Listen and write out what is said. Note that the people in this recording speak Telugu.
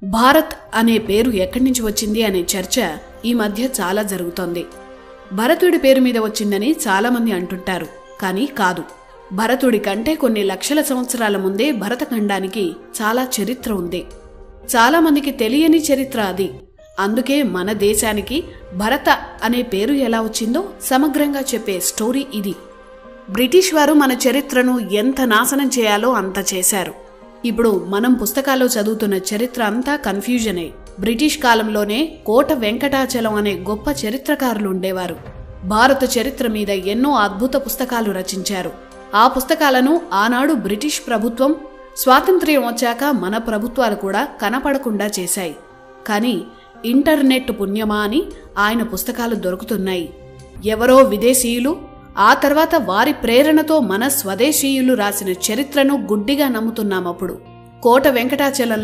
భారత్ అనే పేరు ఎక్కడి నుంచి వచ్చింది అనే చర్చ ఈ మధ్య చాలా జరుగుతోంది. భరతుడి పేరు మీద వచ్చిందని చాలామంది అంటుంటారు. కానీ కాదు. భరతుడి కంటే కొన్ని లక్షల సంవత్సరాల ముందే భరతఖండానికి చాలా చరిత్ర ఉంది. చాలామందికి తెలియని చరిత్ర అది. అందుకే మన దేశానికి భరత అనే పేరు ఎలా వచ్చిందో సమగ్రంగా చెప్పే స్టోరీ ఇది. బ్రిటిష్ వారు మన చరిత్రను ఎంత నాశనం చేయాలో అంత చేశారు. ఇప్పుడు మనం పుస్తకాల్లో చదువుతున్న చరిత్ర అంతా కన్ఫ్యూజనే. బ్రిటిష్ కాలంలోనే కోట వెంకటాచలం అనే గొప్ప చరిత్రకారులు ఉండేవారు. భారత చరిత్ర మీద ఎన్నో అద్భుత పుస్తకాలు రచించారు. ఆ పుస్తకాలను ఆనాడు బ్రిటిష్ ప్రభుత్వం స్వాతంత్ర్యం వచ్చాక మన ప్రభుత్వాలు కూడా కనపడకుండా చేశాయి. కానీ ఇంటర్నెట్ పుణ్యమా అని ఆయన పుస్తకాలు దొరుకుతున్నాయి. ఎవరో విదేశీయులు ఆ తర్వాత వారి ప్రేరణతో మన స్వదేశీయులు రాసిన చరిత్రను గుడ్డిగా నమ్ముతున్నామప్పుడు. కోట వెంకటాచలం